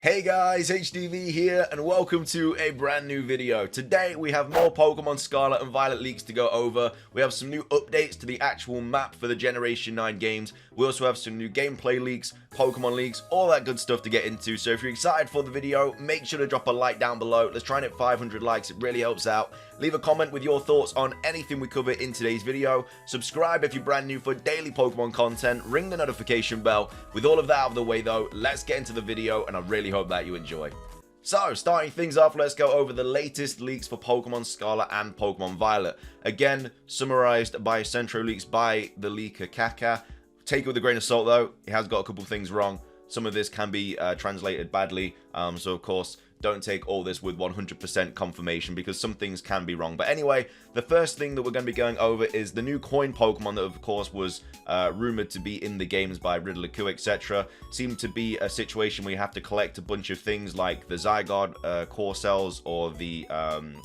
Hey guys, HDvee here, and welcome to a brand new video. Today we have more Pokemon Scarlet and Violet leaks to go over. We have some new updates to the actual map for the Generation 9 games. We also have some new gameplay leaks, Pokemon leaks, all that good stuff to get into. So if you're excited for the video, make sure to drop a like down below. Let's try and hit 500 likes, it really helps out. Leave a comment with your thoughts on anything we cover in today's video. Subscribe if you're brand new for daily Pokemon content. Ring the notification bell. With all of that out of the way though, let's get into the video, and I really hope that you enjoy. So, starting things off, let's go over the latest leaks for Pokemon Scarlet and Pokemon Violet. Again, summarized by Centro Leaks by the leaker Kaka. Take it with a grain of salt though, it has got a couple of things wrong. Some of this can be translated badly, so of course, don't take all this with 100% confirmation because some things can be wrong. But anyway, the first thing that we're going to be going over is the new coin Pokemon that of course was rumored to be in the games by Riddler-Q, etc. Seemed to be a situation where you have to collect a bunch of things like the Zygarde core cells or the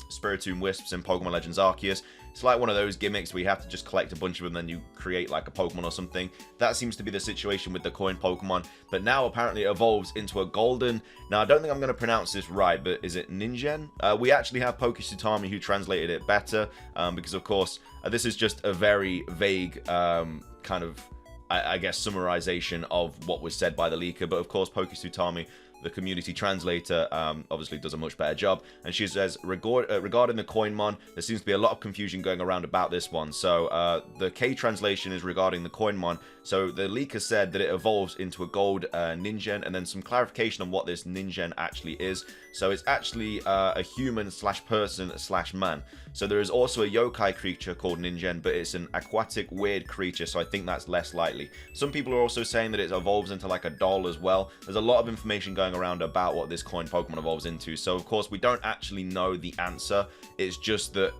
Spiritomb Wisps in Pokemon Legends Arceus. It's like one of those gimmicks where you have to just collect a bunch of them, then you create like a Pokemon or something. That seems to be the situation with the coin Pokemon, but now apparently it evolves into a golden. Now I don't think I'm going to pronounce this right, but is it Ningen? We actually have Pokesutami who translated it better, because of course this is just a very vague kind of, I guess, summarization of what was said by the leaker. But of course Pokesutami, the community translator, obviously does a much better job, and she says regarding the Coinmon, there seems to be a lot of confusion going around about this one. So the K translation is regarding the Coinmon. So the leaker said that it evolves into a gold Ningen, and then some clarification on what this Ningen actually is. So it's actually a human slash person slash man. So there is also a yokai creature called Ningen, but it's an aquatic weird creature, so I think that's less likely. Some people are also saying that it evolves into like a doll as well. There's a lot of information going around about what this coin Pokemon evolves into, so of course we don't actually know the answer. It's just that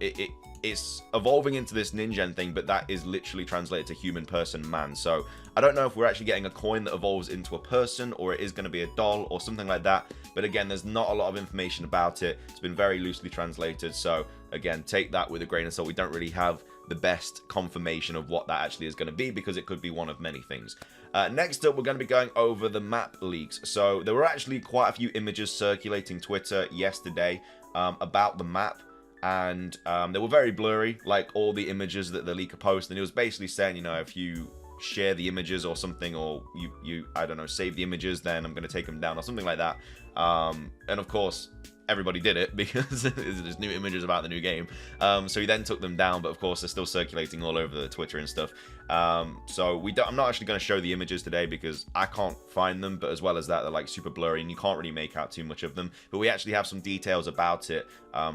it's evolving into this Ningen thing, but that is literally translated to human, person, man. So I don't know if we're actually getting a coin that evolves into a person, or it is going to be a doll or something like that. But again, there's not a lot of information about it. It's been very loosely translated, so again, take that with a grain of salt. We don't really have the best confirmation of what that actually is going to be, because it could be one of many things. Next up, we're going to be going over the map leaks. So there were actually quite a few images circulating Twitter yesterday about the map, and they were very blurry, like all the images that the leaker posted. And it was basically saying, you know, if you share the images or something, or you I don't know, save the images, then I'm going to take them down or something like that. And of course, everybody did it because there's new images about the new game. So he then took them down, but of course they're still circulating all over the Twitter and stuff. So I'm not actually going to show the images today because I can't find them, but as well as that, they're like super blurry and you can't really make out too much of them. But we actually have some details about it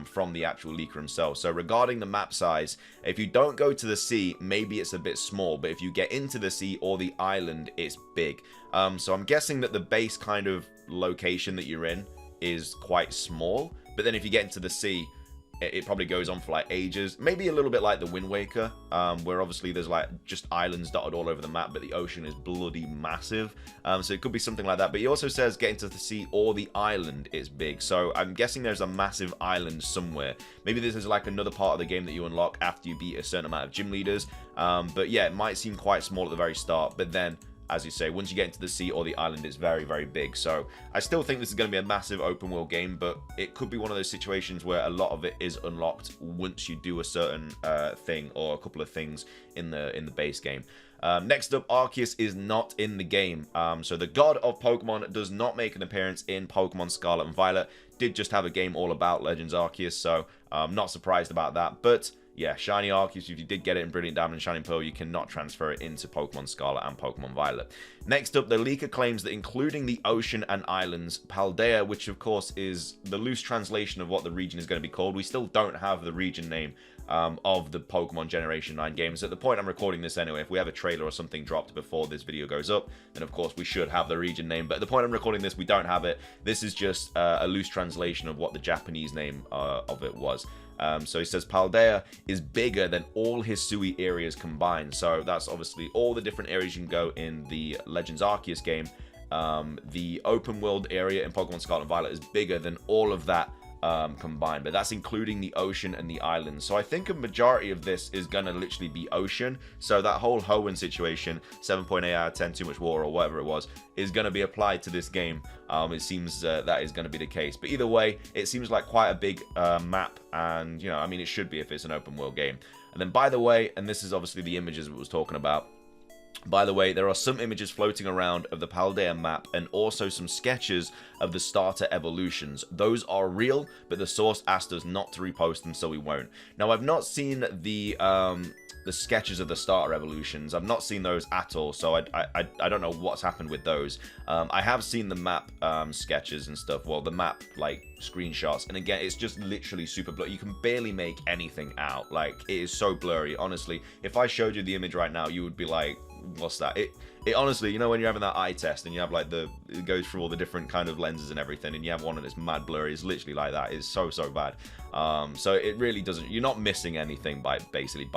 from the actual leaker himself. So regarding the map size, if you don't go to the sea, maybe it's a bit small, but if you get into the sea or the island, it's big. So I'm guessing that the base kind of location that you're in is quite small, but then if you get into the sea, it probably goes on for like ages. Maybe a little bit like the Wind Waker, where obviously there's like just islands dotted all over the map, but the ocean is bloody massive. So it could be something like that. But he also says get into the sea or the island is big. So I'm guessing there's a massive island somewhere. Maybe this is like another part of the game that you unlock after you beat a certain amount of gym leaders. But yeah, it might seem quite small at the very start, but then, as you say, once you get into the sea or the island, it's very, very big. So I still think this is going to be a massive open world game, but it could be one of those situations where a lot of it is unlocked once you do a certain thing or a couple of things in the base game. Next up, Arceus is not in the game. So the god of Pokemon does not make an appearance in Pokemon Scarlet and Violet. Did just have a game all about Legends Arceus, so I'm not surprised about that. But yeah, Shiny Arceus, if you did get it in Brilliant Diamond and Shining Pearl, you cannot transfer it into Pokemon Scarlet and Pokemon Violet. Next up, the leaker claims that including the ocean and islands, Paldea, which of course is the loose translation of what the region is going to be called. We still don't have the region name of the Pokemon Generation 9 games. At the point I'm recording this anyway, if we have a trailer or something dropped before this video goes up, then of course we should have the region name. But at the point I'm recording this, we don't have it. This is just a loose translation of what the Japanese name of it was. So he says Paldea is bigger than all Hisui areas combined. So that's obviously all the different areas you can go in the Legends Arceus game. The open world area in Pokemon Scarlet and Violet is bigger than all of that combined, but that's including the ocean and the islands. So I think a majority of this is going to literally be ocean. So that whole Hoenn situation, 7.8 out of 10, too much water or whatever it was, is going to be applied to this game. It seems that is going to be the case. But either way, it seems like quite a big map, and, you know, I mean, it should be if it's an open world game. And then, by the way, and this is obviously the images we was talking about, by the way, there are some images floating around of the Paldea map and also some sketches of the starter evolutions. Those are real, but the source asked us not to repost them, so we won't. Now, I've not seen the sketches of the starter evolutions. I've not seen those at all, so I don't know what's happened with those. I have seen the map sketches and stuff. Well, the map, like, screenshots, and again, it's just literally super blurry. You can barely make anything out. Like, it is so blurry. Honestly, if I showed you the image right now, you would be like, what's that? It honestly, you know, when you're having that eye test and you have like it goes through all the different kind of lenses and everything, and you have one and it's mad blurry, it's literally like that. It's so bad. So it really doesn't, you're not missing anything by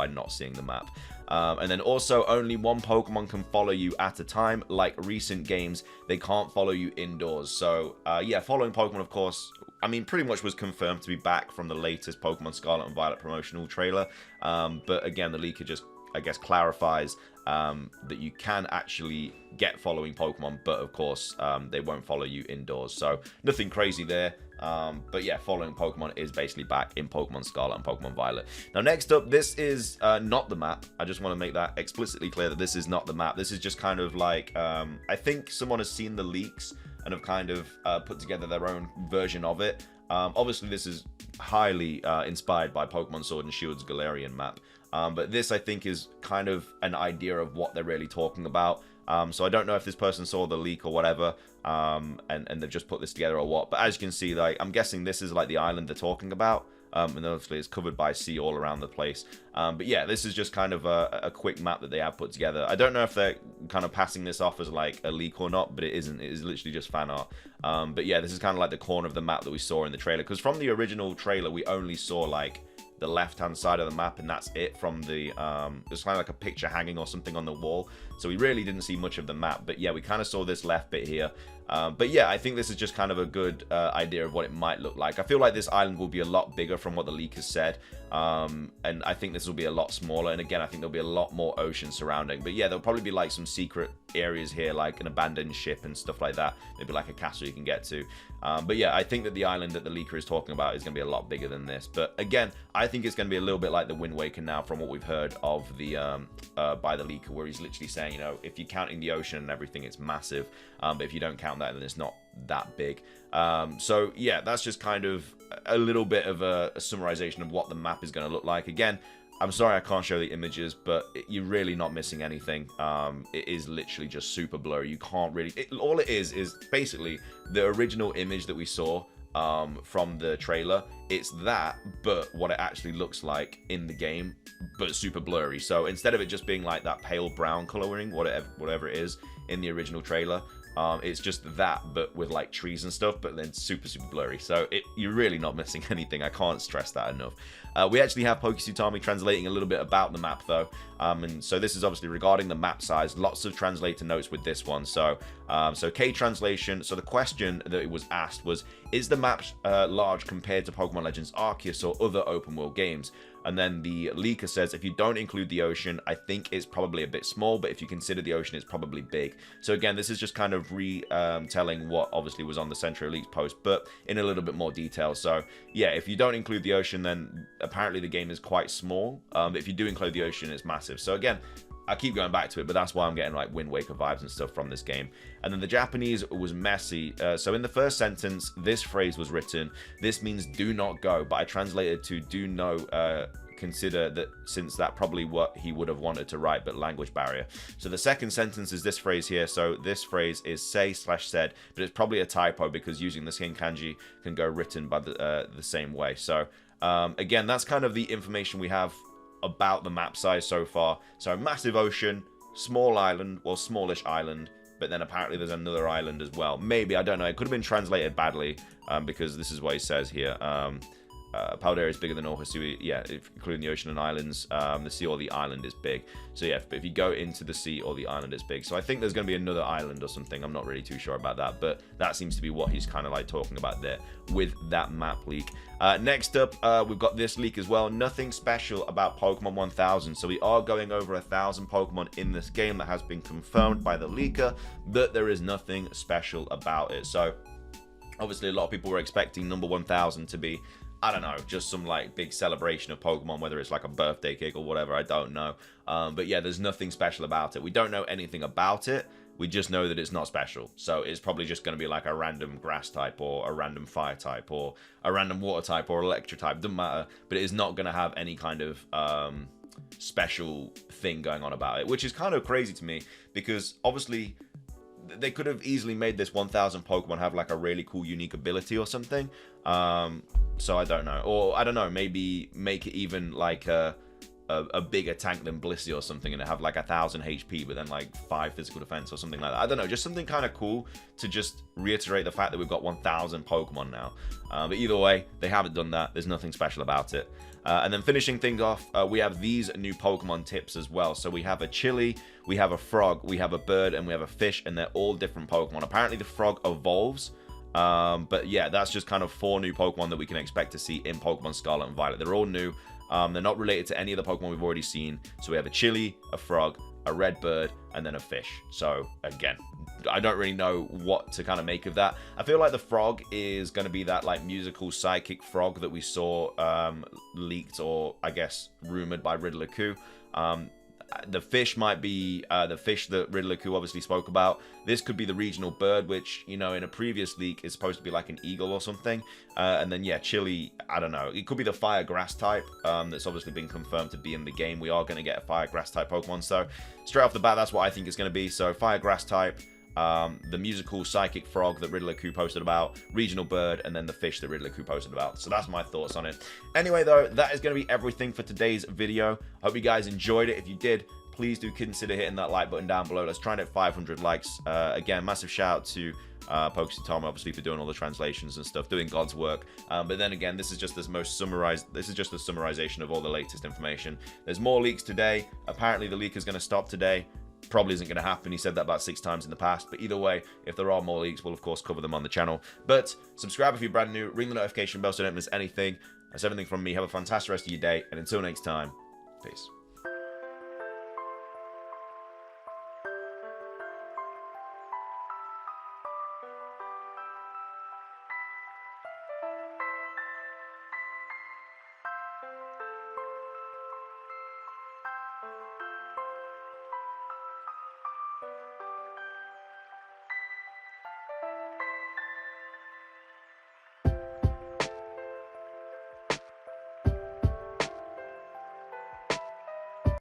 not seeing the map. And then also, only one Pokemon can follow you at a time. Like recent games, they can't follow you indoors. So yeah, following Pokemon, of course, I mean, pretty much was confirmed to be back from the latest Pokemon Scarlet and Violet promotional trailer. But again, the leaker just, I guess, clarifies that you can actually get following Pokemon, but of course they won't follow you indoors. So nothing crazy there. But yeah, following Pokemon is basically back in Pokemon Scarlet and Pokemon Violet. Now, next up, this is not the map. I just want to make that explicitly clear that this is not the map. This is just kind of like, I think someone has seen the leaks and have kind of put together their own version of it. Obviously, this is highly inspired by Pokemon Sword and Shield's Galarian map. But this, I think, is kind of an idea of what they're really talking about. So I don't know if this person saw the leak or whatever, and they've just put this together or what. But as you can see, like, I'm guessing this is like the island they're talking about. And obviously it's covered by sea all around the place. But yeah, this is just kind of a quick map that they have put together. I don't know if they're kind of passing this off as like a leak or not, but it isn't. It is literally just fan art. But yeah, this is kind of like the corner of the map that we saw in the trailer. Because from the original trailer, we only saw like the left-hand side of the map, and that's it. From the there's kind of like a picture hanging or something on the wall, so we really didn't see much of the map. But yeah, we kind of saw this left bit here. But yeah, I think this is just kind of a good idea of what it might look like. I feel like this island will be a lot bigger from what the leak has said, and I think this will be a lot smaller. And again, I think there'll be a lot more ocean surrounding. But yeah, there'll probably be like some secret areas here, like an abandoned ship and stuff like that. Maybe like a castle you can get to. But yeah, I think that the island that the leaker is talking about is going to be a lot bigger than this. But again, I think it's going to be a little bit like the Wind Waker now, from what we've heard of the by the leaker, where he's literally saying, you know, if you're counting the ocean and everything, it's massive. But if you don't count that, then it's not that big. So yeah, that's just kind of a little bit of a summarization of what the map is going to look like. Again, I'm sorry I can't show the images, but you're really not missing anything. It is literally just super blurry. You can't really... all it is basically the original image that we saw from the trailer. It's that, but what it actually looks like in the game, but super blurry. So instead of it just being like that pale brown coloring, whatever it is in the original trailer, it's just that, but with like trees and stuff, but then super blurry. So you're really not missing anything. I can't stress that enough. We actually have Pokesutami translating a little bit about the map though, and so this is obviously regarding the map size. Lots of translator notes with this one. So K translation. So the question that it was asked was, is the map large compared to Pokemon Legends Arceus or other open world games? And then the leaker says, if you don't include the ocean, I think it's probably a bit small, but if you consider the ocean, it's probably big. So again, this is just kind of retelling what obviously was on the Century Leaks post, but in a little bit more detail. So yeah, if you don't include the ocean, then apparently the game is quite small. But if you do include the ocean, it's massive. So again, I keep going back to it, but that's why I'm getting like Wind Waker vibes and stuff from this game. And then the Japanese was messy. So in the first sentence, this phrase was written, "This means do not go," but I translated to "do no consider that," since that probably what he would have wanted to write, but language barrier. So the second sentence is this phrase here. So this phrase is say/said, but it's probably a typo because using the same kanji can go written by the same way. So again, that's kind of the information we have about the map size so far. So massive ocean, small island, well, smallish island, but then apparently there's another island as well. Maybe, I don't know, it could have been translated badly, because this is what he says here. Paldea is bigger than all Hisui, yeah, including the ocean and islands. The sea or the island is big. So yeah, but if you go into the sea or the island, it's big. So I think there's going to be another island or something. I'm not really too sure about that, but that seems to be what he's kind of like talking about there with that map leak. Next up, we've got this leak as well. Nothing special about Pokemon 1000. So we are going over 1,000 Pokemon in this game. That has been confirmed by the leaker, but there is nothing special about it. So obviously a lot of people were expecting number 1000 to be, I don't know, just some like big celebration of Pokemon, whether it's like a birthday cake or whatever, I don't know. But yeah, there's nothing special about it. We don't know anything about it. We just know that it's not special. So it's probably just going to be like a random grass type or a random fire type or a random water type or electric type. Doesn't matter. But it is not going to have any kind of special thing going on about it, which is kind of crazy to me because obviously they could have easily made this 1000 Pokemon have like a really cool unique ability or something. So I don't know. Or I don't know, maybe make it even like a bigger tank than Blissey or something and have like 1000 HP but then like 5 physical defense or something like that. I don't know, just something kind of cool to just reiterate the fact that we've got 1000 Pokemon now. But either way, they haven't done that. There's nothing special about it. And then finishing things off, we have these new Pokemon tips as well. So we have a Chili, we have a Frog, we have a Bird, and we have a Fish, and they're all different Pokemon. Apparently the Frog evolves. But yeah, that's just kind of 4 new Pokemon that we can expect to see in Pokemon Scarlet and Violet. They're all new. They're not related to any of the Pokemon we've already seen. So we have a Chili, a Frog, a Red Bird, and then a Fish. So again, I don't really know what to kind of make of that. I feel like the Frog is going to be that like musical psychic frog that we saw leaked or I guess rumored by Riddler Coup. The Fish might be the fish that Riddler Coup obviously spoke about. This could be the regional bird, which, you know, in a previous leak is supposed to be like an eagle or something. And then, yeah, Chili, I don't know. It could be the fire grass type that's obviously been confirmed to be in the game. We are going to get a fire grass type Pokemon. So straight off the bat, that's what I think it's going to be. So fire grass type, the musical psychic frog that Riddler Coup posted about, regional bird, and then the fish that Riddler Coup posted about. So that's my thoughts on it. Anyway, though, that is going to be everything for today's video. Hope you guys enjoyed it. If you did, please do consider hitting that like button down below. Let's try and hit 500 likes. Again, massive shout out to Pokesy Tom, obviously, for doing all the translations and stuff, doing God's work. But then again, this is just this most summarized. This is just a summarization of all the latest information. There's more leaks today. Apparently, the leak is going to stop today. Probably isn't going to happen. He said that about 6 times in the past. But either way, if there are more leaks, we'll of course cover them on the channel. But subscribe if you're brand new. Ring the notification bell so you don't miss anything. That's everything from me. Have a fantastic rest of your day. And until next time, peace.